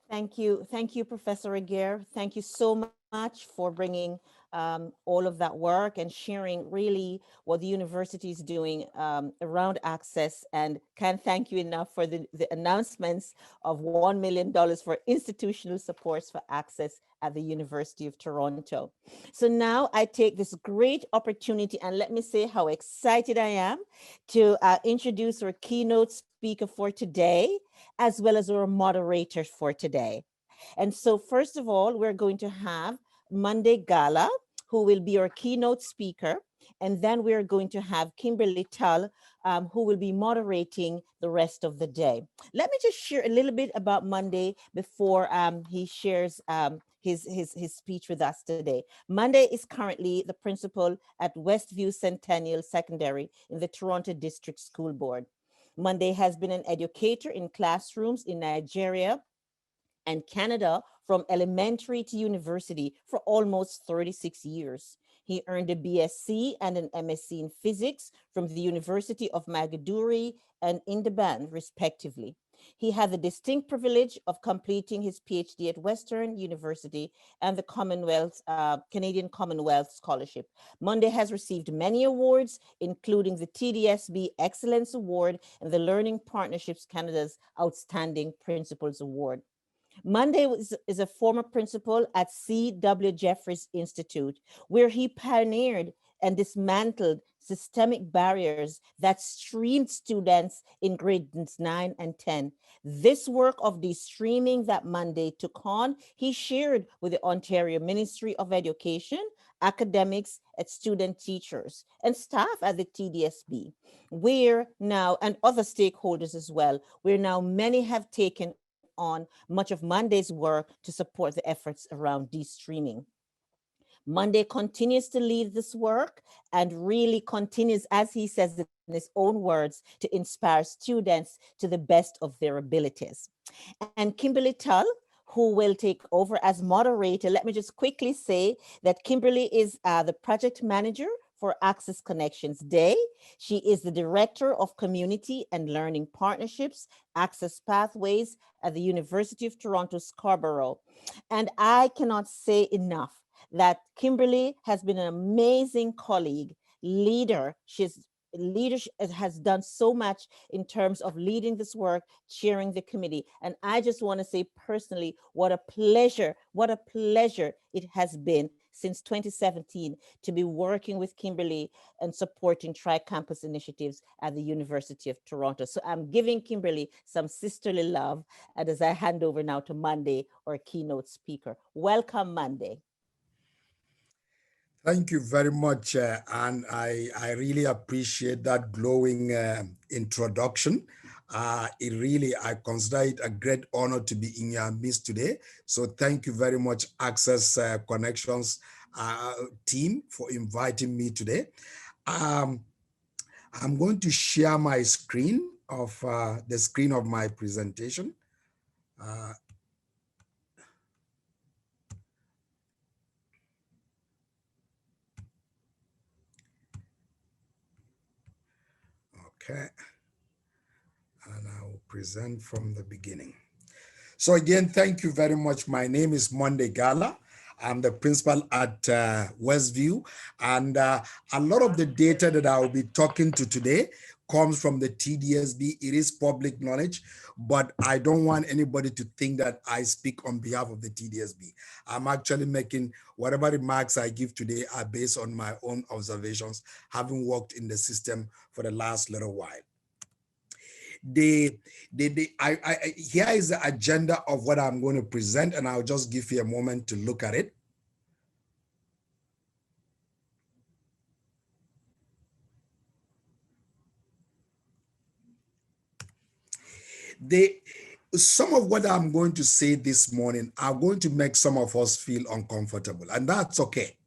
Thank you, Professor Aguirre. Thank you so much for bringing all of that work and sharing really what the university is doing around access. And can't thank you enough for the announcements of $1 million for institutional supports for access at the University of Toronto. So now I take this great opportunity and let me say how excited I am to introduce our keynote speaker for today, as well as our moderators for today. And so first of all, we're going to have Monday Gala, who will be our keynote speaker. And then we're going to have Kimberley Tull, who will be moderating the rest of the day. Let me just share a little bit about Monday before he shares his speech with us today. Monday is currently the principal at Westview Centennial Secondary in the Toronto District School Board. Monday has been an educator in classrooms in Nigeria and Canada from elementary to university for almost 36 years. He earned a BSc and an MSc in physics from the University of Maiduguri and Indaban, respectively. He had the distinct privilege of completing his PhD at Western University and the Canadian Commonwealth Scholarship. Monday has received many awards, including the TDSB Excellence Award and the Learning Partnerships Canada's Outstanding Principals Award. Monday is a former principal at C.W. Jeffries Institute, where he pioneered and dismantled systemic barriers that streamed students in grades 9 and 10. This work of de-streaming that Monday took on, he shared with the Ontario Ministry of Education, academics, and student teachers, and staff at the TDSB, where now, and other stakeholders as well, where now many have taken on much of Monday's work to support the efforts around de-streaming. Monday continues to lead this work and really continues, as he says in his own words, to inspire students to the best of their abilities. And Kimberley Tull, who will take over as moderator, let me just quickly say that Kimberley is the project manager for Access Connections Day. She is the Director of Community and Learning Partnerships, Access Pathways at the University of Toronto, Scarborough. And I cannot say enough that Kimberley has been an amazing colleague, leader. Leadership has done so much in terms of leading this work, chairing the committee. And I just want to say personally, what a pleasure it has been since 2017 to be working with Kimberley and supporting tri-campus initiatives at the University of Toronto. So I'm giving Kimberley some sisterly love, and as I hand over now to Monday, our keynote speaker. Welcome, Monday. Thank you very much, and I really appreciate that glowing introduction. I consider it a great honor to be in your midst today. So thank you very much, Access Connections team, for inviting me today. I'm going to share my screen of the screen of my presentation. Okay, and I will present from the beginning. So again, thank you very much. My name is Monday Gala. I'm the principal at Westview, and a lot of the data that I will be talking to today comes from the TDSB. It is public knowledge, but I don't want anybody to think that I speak on behalf of the TDSB. I'm actually making whatever remarks I give today are based on my own observations, having worked in the system for the last little while. Here is the agenda of what I'm going to present, and I'll just give you a moment to look at it. Some of what I'm going to say this morning are going to make some of us feel uncomfortable, and that's okay.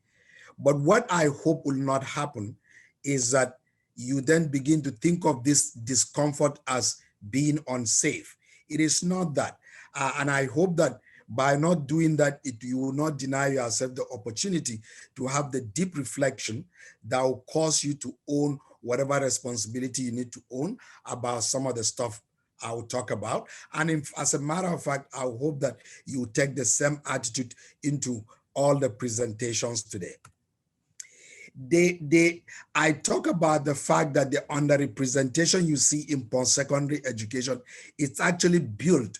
But what I hope will not happen is that you then begin to think of this discomfort as being unsafe. It is not that. And I hope that by not doing that, you will not deny yourself the opportunity to have the deep reflection that will cause you to own whatever responsibility you need to own about some of the stuff I will talk about. And as a matter of fact, I hope that you take the same attitude into all the presentations today. I talk about the fact that the underrepresentation you see in post-secondary education, it's actually built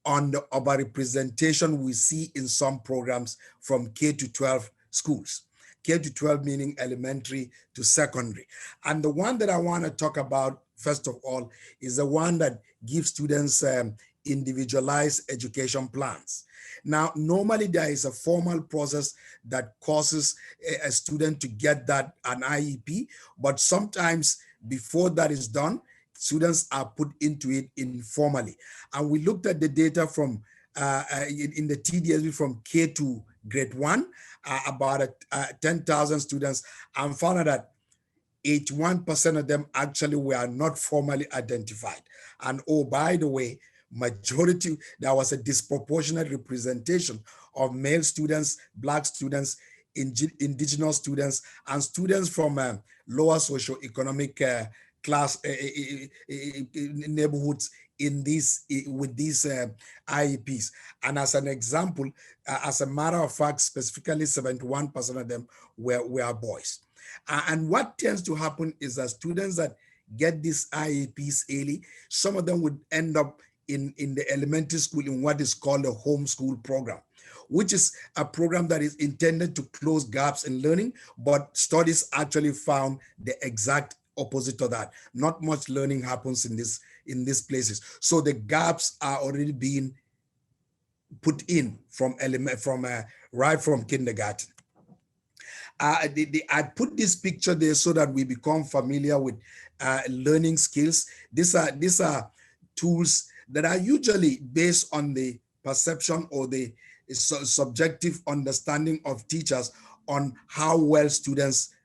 on the overrepresentation we see in some programs from K to 12 schools. K to 12 meaning elementary to secondary. And the one that I want to talk about, first of all, is the one that gives students individualized education plans. Now, normally there is a formal process that causes a student to get that an IEP, but sometimes before that is done, students are put into it informally. And we looked at the data from in the TDSB from K to grade 1, about 10,000 students, and found out that 81% of them actually were not formally identified. And oh, by the way, majority, there was a disproportionate representation of male students, Black students, indigenous students, and students from lower socioeconomic class neighborhoods in these with these IEPs. And as an example, as a matter of fact, specifically 71% of them were boys. And what tends to happen is that students that get these IEPs early, some of them would end up in the elementary school in what is called a homeschool program, which is a program that is intended to close gaps in learning, but studies actually found the exact opposite of that. Not much learning happens in these places. So the gaps are already being put in right from kindergarten. I put this picture there so that we become familiar with learning skills. These are tools that are usually based on the perception or the subjective understanding of teachers on how well students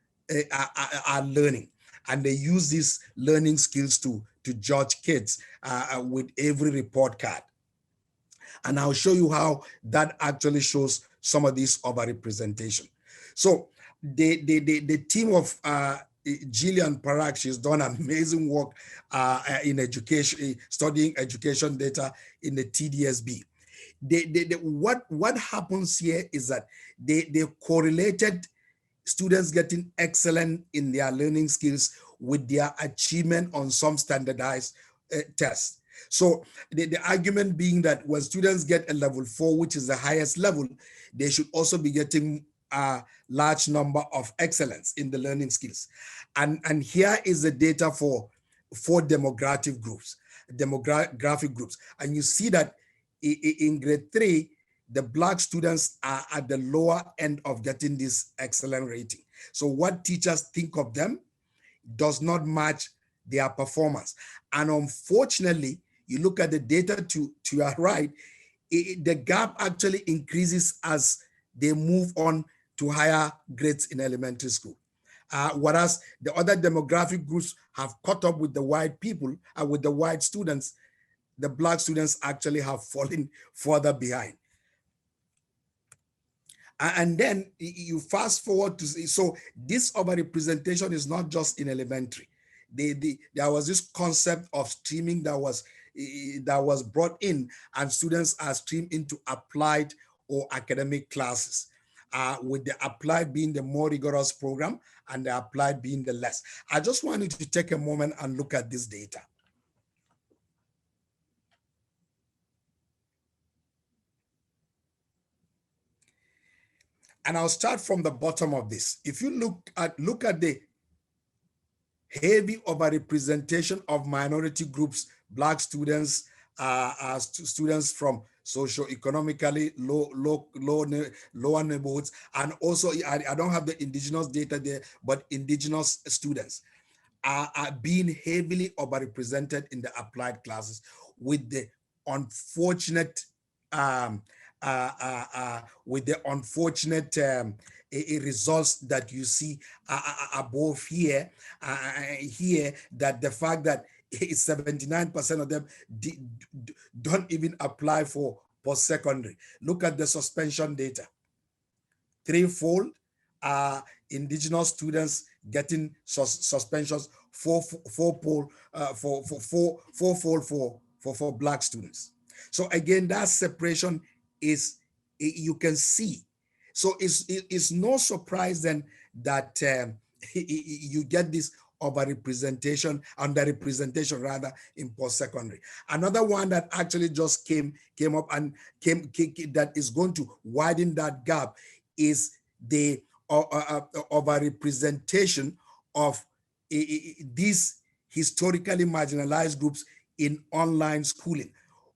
are learning. And they use these learning skills to judge kids with every report card. And I'll show you how that actually shows some of this overrepresentation. So the team of Jillian Parak, she's done amazing work in education, studying education data in the TDSB. What happens here is that they correlated students getting excellent in their learning skills with their achievement on some standardized tests. So the argument being that when students get a level 4, which is the highest level, they should also be getting a large number of excellence in the learning skills. And here is the data for 4 demographic groups. And you see that in grade 3, the Black students are at the lower end of getting this excellent rating. So what teachers think of them does not match their performance. And unfortunately, you look at the data to your right, the gap actually increases as they move on to higher grades in elementary school. Whereas the other demographic groups have caught up with the white people, with the white students, the Black students actually have fallen further behind. And then you fast forward to, so this overrepresentation is not just in elementary. There was this concept of streaming that was brought in, and students are streamed into applied or academic classes, with the applied being the more rigorous program and the applied being the less. I just wanted to take a moment and look at this data. And I'll start from the bottom of this. If you look at the heavy overrepresentation of minority groups, Black students, students from socioeconomically lower neighborhoods, and also I don't have the indigenous data there, but indigenous students are being heavily overrepresented in the applied classes, with the unfortunate results that you see above here, that the fact that 79% of them don't even apply for post-secondary. Look at the suspension data. Threefold indigenous students getting suspensions fourfold for Black students. So again, that separation is, you can see. So it's no surprise then that you get this underrepresentation rather in post-secondary. Another one that actually just came up and that is going to widen that gap is the overrepresentation of these historically marginalized groups in online schooling.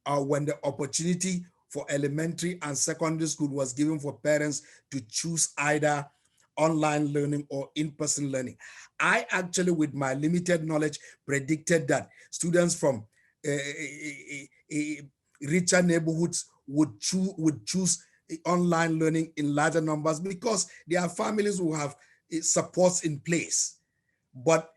When the opportunity for elementary and secondary school was given for parents to choose either online learning or in-person learning. I actually, with my limited knowledge, predicted that students from richer neighborhoods would choose online learning in larger numbers because their families will have supports in place. But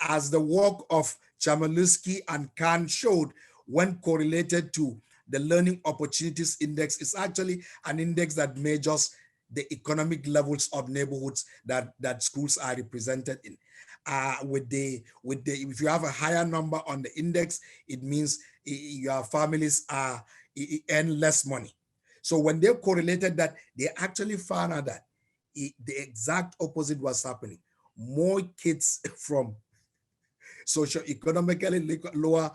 as the work of Chmielewski and Khan showed, when correlated to the Learning Opportunities Index, is actually an index that measures the economic levels of neighborhoods that schools are represented in. If you have a higher number on the index, it means your families earn less money. So when they correlated that, they actually found out that the exact opposite was happening. More kids from socioeconomically lower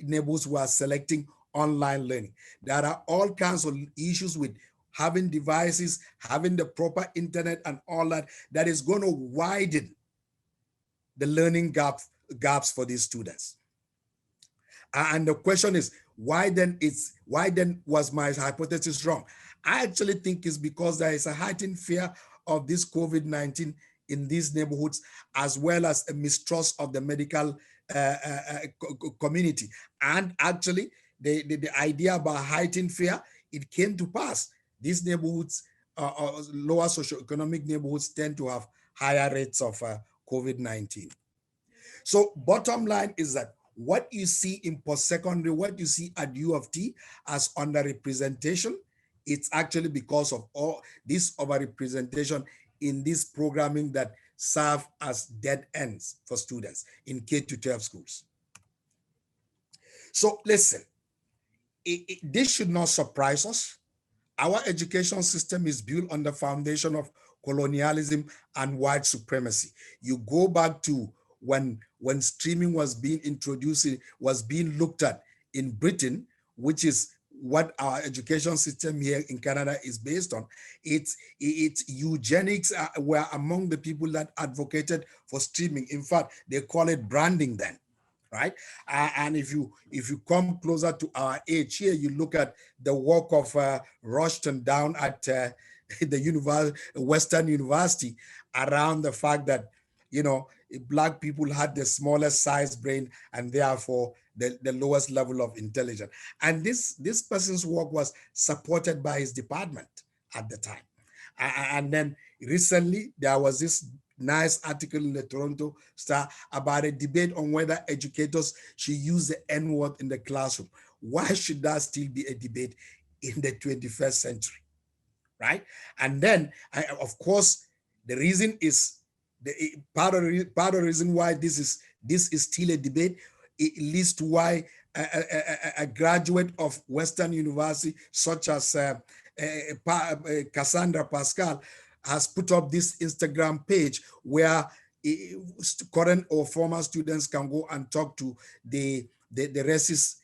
neighborhoods were selecting online learning. There are all kinds of issues with having devices, having the proper internet and all that is going to widen the learning gaps for these students. And the question is, why then was my hypothesis wrong? I actually think it's because there is a heightened fear of this COVID-19 in these neighborhoods, as well as a mistrust of the medical community. And actually, the idea about heightened fear, it came to pass. These neighborhoods, lower socioeconomic neighborhoods, tend to have higher rates of COVID-19. So bottom line is that what you see in post-secondary, what you see at U of T as underrepresentation, it's actually because of all this overrepresentation in this programming that serve as dead ends for students in K-12 schools. So listen, this should not surprise us. Our education system is built on the foundation of colonialism and white supremacy. You go back to when streaming was being introduced, was being looked at in Britain, which is what our education system here in Canada is based on. It's eugenics were among the people that advocated for streaming. In fact, they call it branding then, right? And if you come closer to our age here, you look at the work of Rushton down at the Western University around the fact that, you know, Black people had the smallest size brain and therefore the lowest level of intelligence. And this person's work was supported by his department at the time. And then recently there was this nice article in the Toronto Star about a debate on whether educators should use the N-word in the classroom. Why should that still be a debate in the 21st century, right? And then, of course, the reason is, part of the reason why this is still a debate, it leads to why a graduate of Western University, such as Cassandra Pascal, has put up this Instagram page where current or former students can go and talk to the racist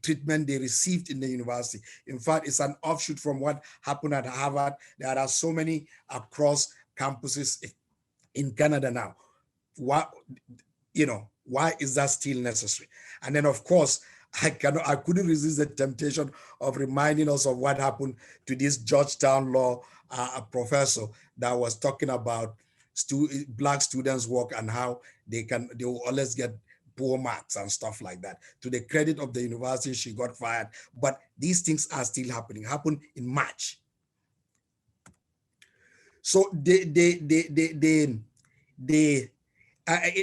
treatment they received in the university. In fact, it's an offshoot from what happened at Harvard. There are so many across campuses in Canada now. Why is that still necessary? And then, of course, I couldn't resist the temptation of reminding us of what happened to this Georgetown law professor that was talking about Black students' work and how they will always get poor marks and stuff like that. To the credit of the university, she got fired. But these things are still happening. Happened in March. So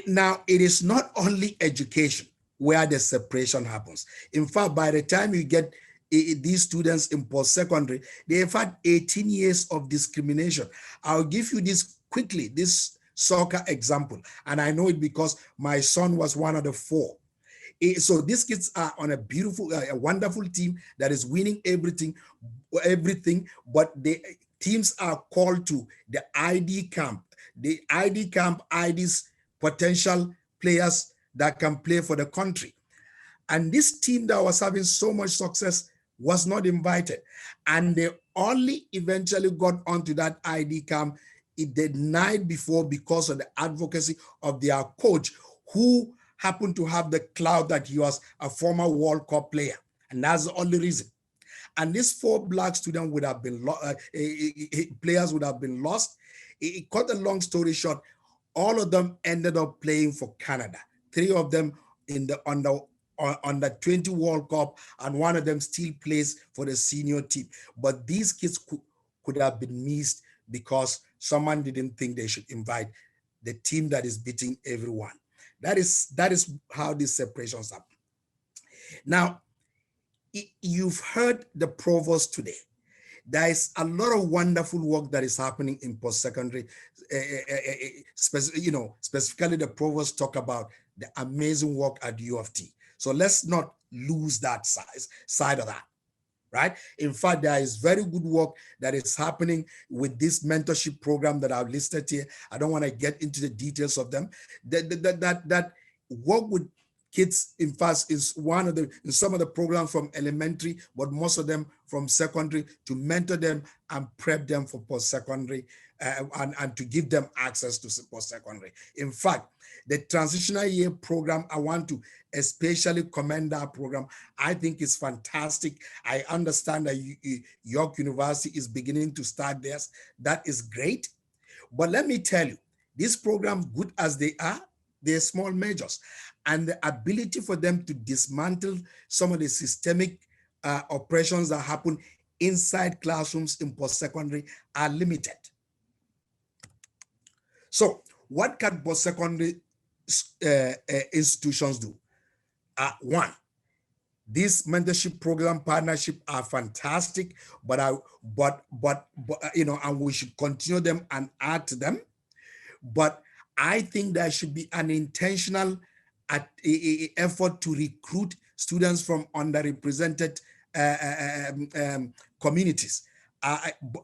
now it is not only education where the separation happens. In fact, by the time you get these students in post-secondary, they have had 18 years of discrimination. I'll give you this quickly, this soccer example. And I know it because my son was one of the 4. So these kids are on a beautiful, a wonderful team that is winning everything, but the teams are called to the ID camp. The ID camp IDs potential players that can play for the country. And this team that was having so much success was not invited. And they only eventually got onto that ID camp the night before because of the advocacy of their coach, who happened to have the clout that he was a former World Cup player. And that's the only reason. And these 4 black students would have been, players would have been lost. Cut a long story short, all of them ended up playing for Canada. 3 of them in the under 20 World Cup, and one of them still plays for the senior team. But these kids could have been missed because someone didn't think they should invite the team that is beating everyone. That is how these separations happen. Now, you've heard the provost today. There is a lot of wonderful work that is happening in post-secondary. Specifically the provost talk about the amazing work at U of T. So let's not lose that side of that, right? In fact, there is very good work that is happening with this mentorship program that I've listed here. I don't want to get into the details of them. That work with kids, in fact, is one of the, in some of the programs from elementary, but most of them from secondary, to mentor them and prep them for post-secondary and to give them access to post-secondary. In fact, the transitional year program, I want to especially commend that program. I think it's fantastic. I understand that York University is beginning to start theirs. That is great. But let me tell you, these programs, good as they are, they're small measures. And the ability for them to dismantle some of the systemic oppressions that happen inside classrooms in post-secondary are limited. So what can post-secondary institutions do? One, these mentorship program partnership are fantastic, but and we should continue them and add to them. But I think there should be an intentional effort to recruit students from underrepresented communities.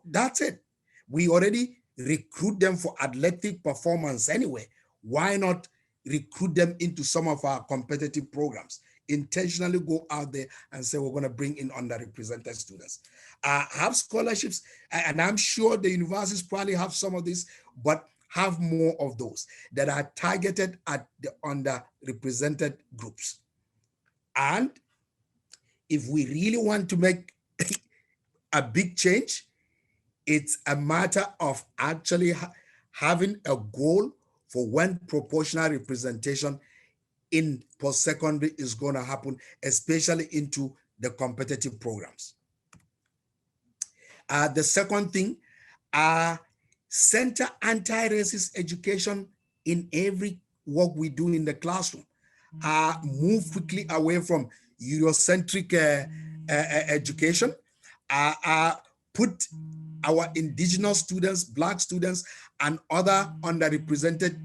That's it. We already recruit them for athletic performance anyway. Why not recruit them into some of our competitive programs? Intentionally go out there and say, we're going to bring in underrepresented students. Have scholarships, and I'm sure the universities probably have some of this, but have more of those that are targeted at the underrepresented groups. And if we really want to make a big change, it's a matter of actually having a goal for when proportional representation in post-secondary is going to happen, especially into the competitive programs. The second thing, center anti-racist education in every work we do in the classroom. Move quickly away from Eurocentric education. Put our indigenous students, Black students, and other underrepresented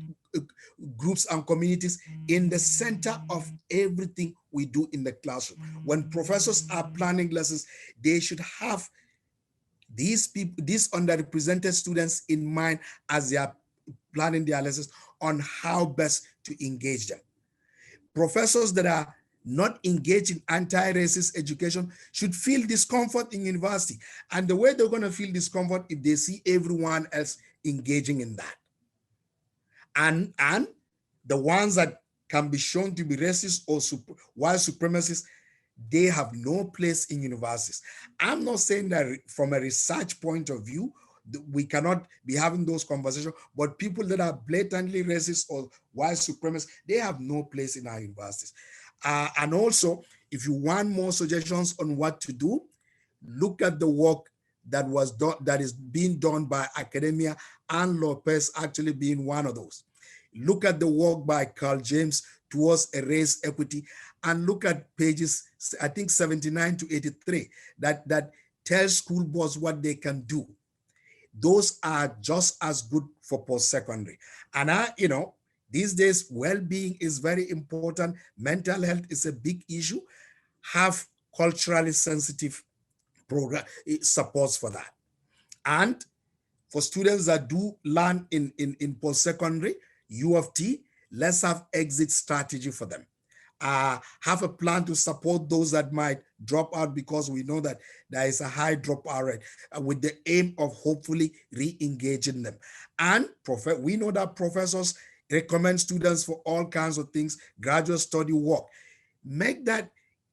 groups and communities in the center of everything we do in the classroom. When professors are planning lessons, they should have these people, these underrepresented students in mind as they are planning their lessons on how best to engage them. Professors that are not engaged in anti-racist education should feel discomfort in university. And the way they're going to feel discomfort if they see everyone else engaging in that. And the ones that can be shown to be racist or white supremacists, they have no place in universities. I'm not saying that from a research point of view, we cannot be having those conversations, but people that are blatantly racist or white supremacists, they have no place in our universities. And also, if you want more suggestions on what to do, look at the work that was done, that is being done by academia, and Lopez actually being one of those. Look at the work by Carl James towards a race equity, and look at pages, I think 79 to 83, that tells school boards what they can do. those are just as good for post-secondary. And these days, well-being is very important. Mental health is a big issue. Have culturally sensitive program supports for that. And for students that do learn in post-secondary, U of T, let's have exit strategy for them. Have a plan to support those that might drop out, because we know that there is a high dropout rate, with the aim of hopefully re-engaging them. And we know that professors recommend students for all kinds of things, graduate study work.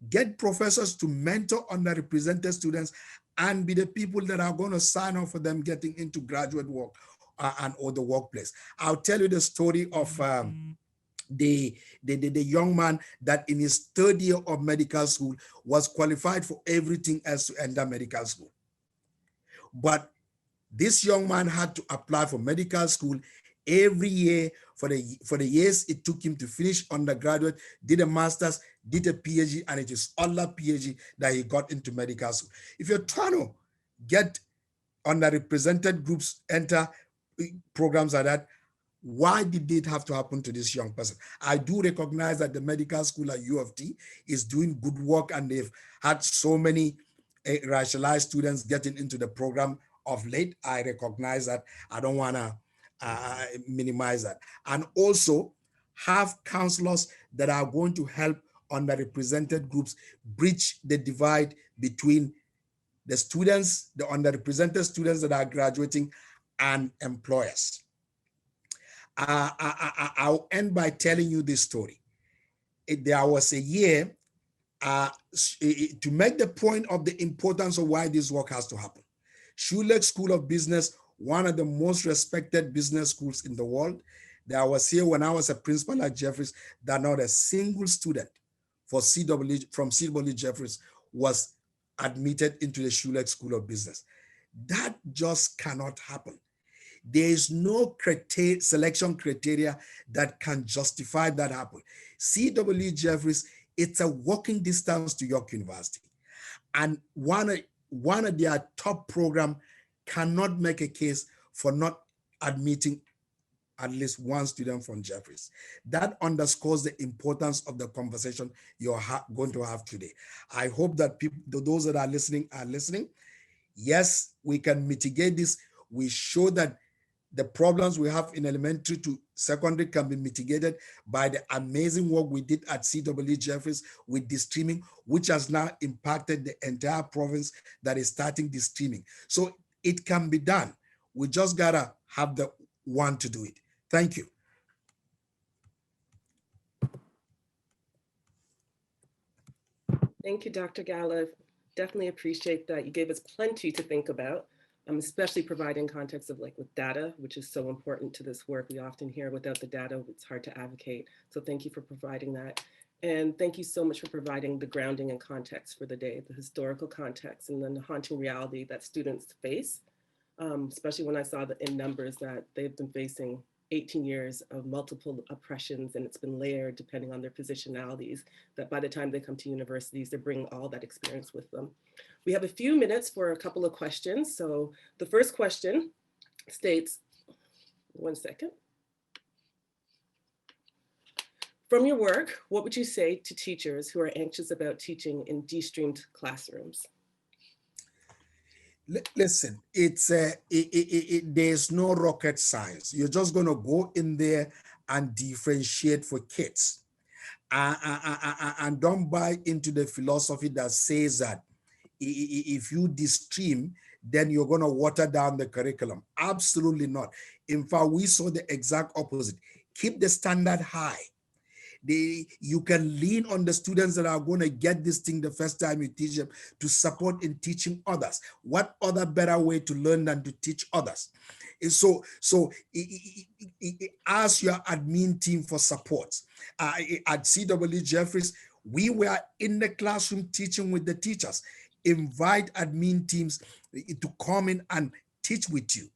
Get professors to mentor underrepresented students and be the people that are going to sign off for them getting into graduate work or the workplace. I'll tell you the story of the young man that in his third year of medical school was qualified for everything else to enter medical school. But this young man had to apply for medical school every year for the years it took him to finish undergraduate, did a master's, did a PhD, and it is under PhD that he got into medical school. If you're trying to get underrepresented groups enter programs like that, why did it have to happen to this young person? I do recognize that the medical school at U of T is doing good work, and they've had so many racialized students getting into the program of late. I recognize that. I don't want to minimize that. And also have counselors that are going to help underrepresented groups bridge the divide between the students, the underrepresented students that are graduating, and employers. I'll end by telling you this story. There was a year to make the point of the importance of why this work has to happen. Schulich School of Business, one of the most respected business schools in the world. There was here when I was a principal at Jeffries that not a single student from CW Jeffries was admitted into the Schulich School of Business. That just cannot happen. There is no selection criteria that can justify that happen. CW Jeffries, it's a walking distance to York University. And one of their top program cannot make a case for not admitting at least one student from Jeffries. That underscores the importance of the conversation you're going to have today. I hope that those that are listening. Yes, we can mitigate this. We show that the problems we have in elementary to secondary can be mitigated by the amazing work we did at CW Jeffries with the streaming, which has now impacted the entire province that is starting the streaming. So it can be done. We just gotta have the want to do it. Thank you. Thank you, Dr. Gala. Definitely appreciate that. You gave us plenty to think about. Especially providing context of with data, which is so important to this work. We often hear without the data, it's hard to advocate. So thank you for providing that. And thank you so much for providing the grounding and context for the day, the historical context, and then the haunting reality that students face, especially when I saw that in numbers that they've been facing 18 years of multiple oppressions, and it's been layered depending on their positionalities, that by the time they come to universities, they bring all that experience with them. We have a few minutes for a couple of questions. So the first question states, one second. From your work, what would you say to teachers who are anxious about teaching in de-streamed classrooms? Listen, there's no rocket science. You're just going to go in there and differentiate for kids. And don't buy into the philosophy that says that if you de-stream, then you're going to water down the curriculum. Absolutely not. In fact, we saw the exact opposite. Keep the standard high. You can lean on the students that are going to get this thing the first time you teach them to support in teaching others. What other better way to learn than to teach others? So ask your admin team for support. At CW Jeffries, we were in the classroom teaching with the teachers. Invite admin teams to come in and teach with you.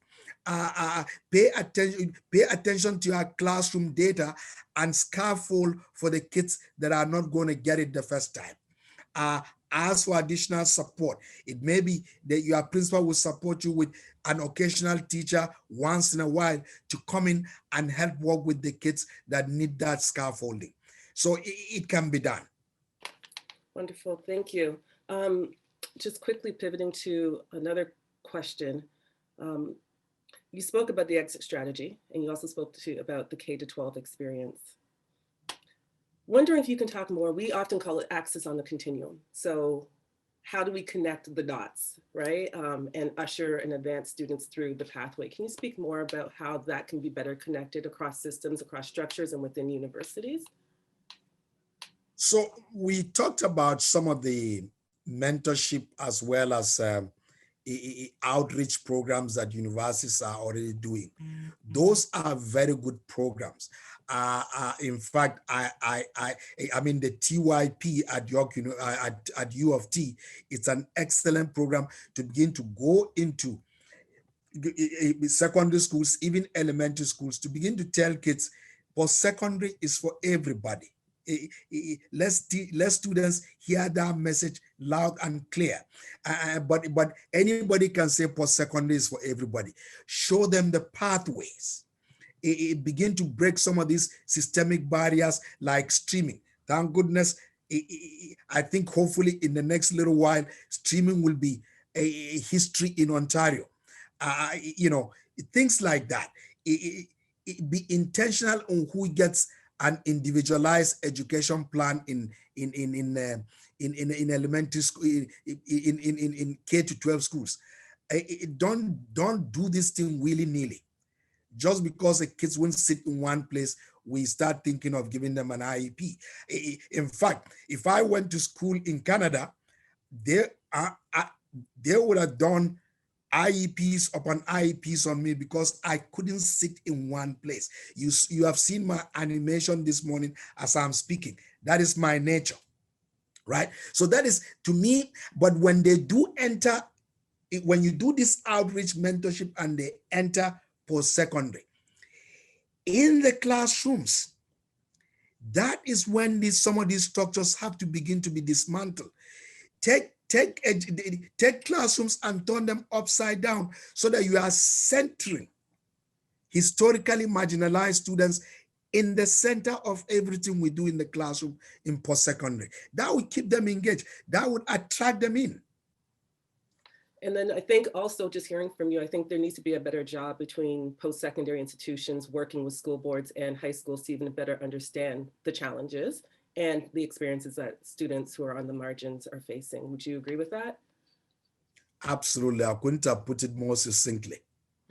Pay attention to your classroom data and scaffold for the kids that are not going to get it the first time. ask for additional support. It may be that your principal will support you with an occasional teacher once in a while to come in and help work with the kids that need that scaffolding. So it can be done. Wonderful, thank you. Just quickly pivoting to another question. You spoke about the exit strategy, and you also spoke about the K-12 experience. Wondering if you can talk more, we often call it access on the continuum. So how do we connect the dots, right? And usher and advance students through the pathway. Can you speak more about how that can be better connected across systems, across structures, and within universities? So we talked about some of the mentorship as well as outreach programs that universities are already doing. Those are very good programs. In fact, I mean the TYP at York, at U of T, it's an excellent program to begin to go into secondary schools, even elementary schools, to begin to tell kids post-secondary is for everybody. Let students hear that message loud and clear. But anybody can say post-secondary is for everybody. Show them the pathways. Begin to break some of these systemic barriers like streaming. Thank goodness, I think hopefully in the next little while, streaming will be a history in Ontario. Things like that. Be intentional on who gets an individualized education plan in elementary school, in K-12 schools. Don't do this thing willy-nilly. Just because the kids won't sit in one place, we start thinking of giving them an IEP. In fact, if I went to school in Canada, they would have done IEPs upon IEPs on me because I couldn't sit in one place. You have seen my animation this morning as I'm speaking. That is my nature, right? So that is to me, but when they do enter, when you do this outreach mentorship and they enter post-secondary, in the classrooms, that is when some of these structures have to begin to be dismantled. Take classrooms and turn them upside down so that you are centering historically marginalized students in the center of everything we do in the classroom in post-secondary. That would keep them engaged. That would attract them in. And then I think also just hearing from you, I think there needs to be a better job between post-secondary institutions working with school boards and high schools to even better understand the challenges and the experiences that students who are on the margins are facing. Would you agree with that? Absolutely. I couldn't have put it more succinctly.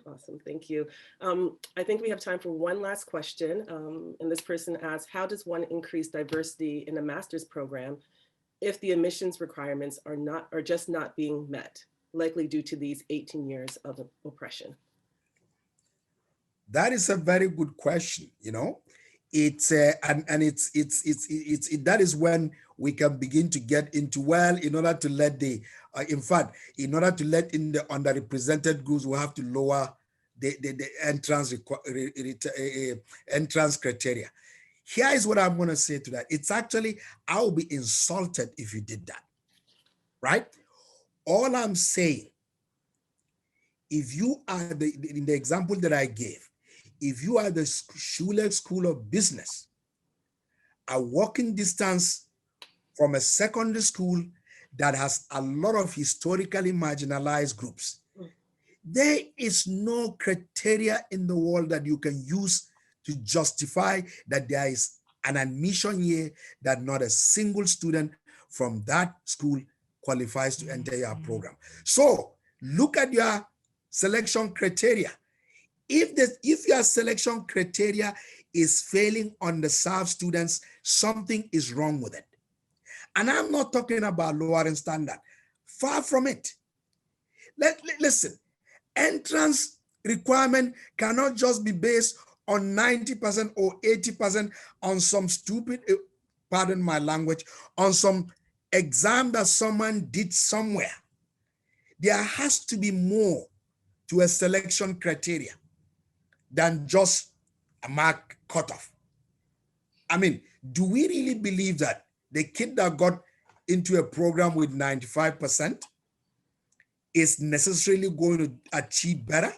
Awesome, thank you. I think we have time for one last question. And this person asks, how does one increase diversity in a master's program if the admissions requirements are just not being met, likely due to these 18 years of oppression? That is a very good question. It's that is when we can begin to get into, well, in order to let in the underrepresented groups, we have to lower the entrance criteria. Here is what I'm going to say to that. It's actually, I will be insulted if you did that, right? All I'm saying, if you are in the example that I gave, if you are the Schuller School of Business, a walking distance from a secondary school that has a lot of historically marginalized groups, there is no criteria in the world that you can use to justify that there is an admission year that not a single student from that school qualifies to enter your program. So look at your selection criteria. If your selection criteria is failing underserved students, something is wrong with it. And I'm not talking about lowering standard. Far from it. Listen, entrance requirement cannot just be based on 90% or 80% on some stupid, pardon my language, on some exam that someone did somewhere. There has to be more to a selection criteria than just a mark cutoff. I mean, do we really believe that the kid that got into a program with 95% is necessarily going to achieve better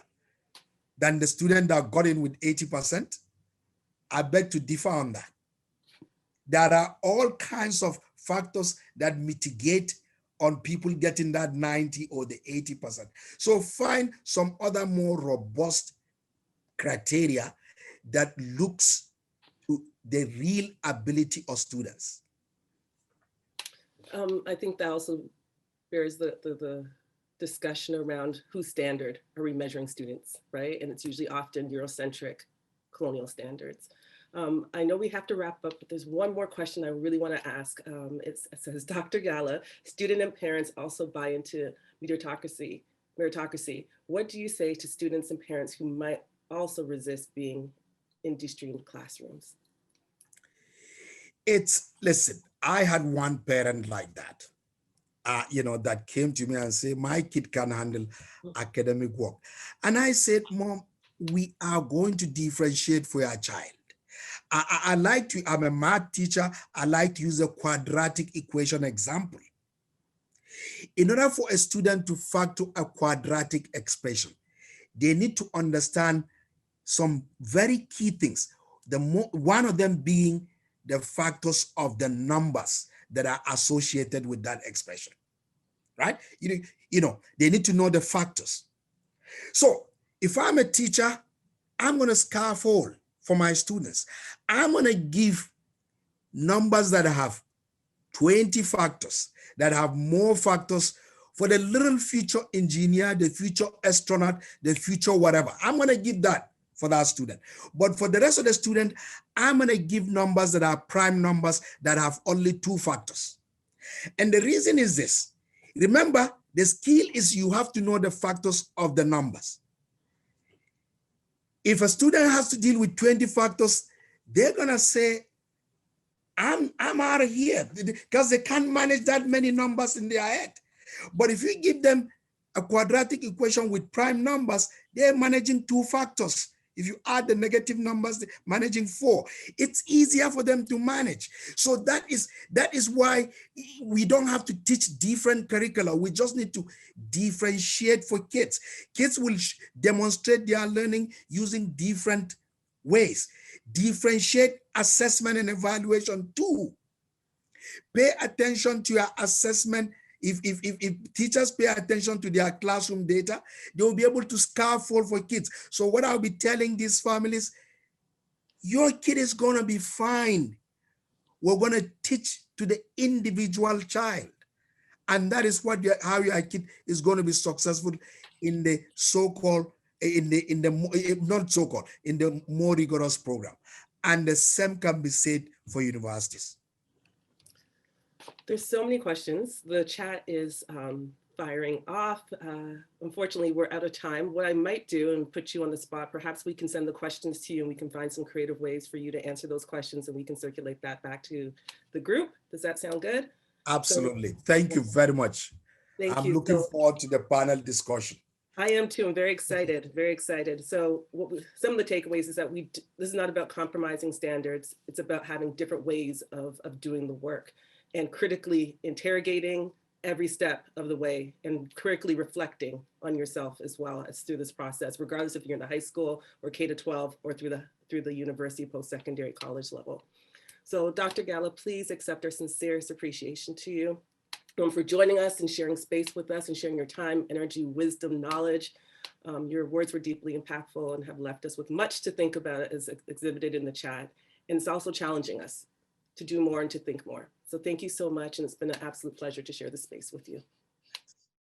than the student that got in with 80%? I beg to differ on that. There are all kinds of factors that mitigate on people getting that 90 or the 80%. So find some other more robust criteria that looks to the real ability of students. I think that also bears the discussion around whose standard are we measuring students, right? And it's usually often Eurocentric colonial standards. I know we have to wrap up, but there's one more question I really want to ask. It says, Dr. Gala, student and parents also buy into meritocracy. What do you say to students and parents who might also resist being in de-streamed classrooms? Listen, I had one parent like that, that came to me and said, my kid can handle academic work. And I said, Mom, we are going to differentiate for your child. I'm a math teacher. I like to use a quadratic equation example. In order for a student to factor a quadratic expression, they need to understand some very key things. One of them being the factors of the numbers that are associated with that expression, right? They need to know the factors. So if I'm a teacher, I'm going to scaffold for my students. I'm going to give numbers that have 20 factors, that have more factors for the little future engineer, the future astronaut, the future whatever. I'm going to give that for that student. But for the rest of the student, I'm going to give numbers that are prime numbers that have only 2 factors. And the reason is this. Remember, the skill is you have to know the factors of the numbers. If a student has to deal with 20 factors, they're going to say, I'm out of here, because they can't manage that many numbers in their head. But if you give them a quadratic equation with prime numbers, they're managing 2 factors. If you add the negative numbers, they're managing 4. It's easier for them to manage. So that is why we don't have to teach different curricula. We just need to differentiate for kids. Kids will demonstrate their learning using different ways. Differentiate assessment and evaluation too. Pay attention to your assessment. If teachers pay attention to their classroom data, they will be able to scaffold for kids. So what I'll be telling these families, your kid is going to be fine. We're going to teach to the individual child. And that is how your kid is going to be successful in the so-called, in the more rigorous program. And the same can be said for universities. There's so many questions. The chat is firing off. Unfortunately, we're out of time. What I might do, and put you on the spot, perhaps we can send the questions to you and we can find some creative ways for you to answer those questions, and we can circulate that back to the group. Does that sound good? Absolutely. So, thank you very much. I'm looking forward to the panel discussion. I am too. I'm very excited, very excited. So some of the takeaways is that this is not about compromising standards. It's about having different ways of doing the work and critically interrogating every step of the way and critically reflecting on yourself as well as through this process, regardless if you're in the high school or K-12 or through the university, post-secondary, college level. So Dr. Gala, please accept our sincerest appreciation to you for joining us and sharing space with us and sharing your time, energy, wisdom, knowledge. Your words were deeply impactful and have left us with much to think about, as exhibited in the chat. And it's also challenging us to do more and to think more. So thank you so much. And it's been an absolute pleasure to share this space with you.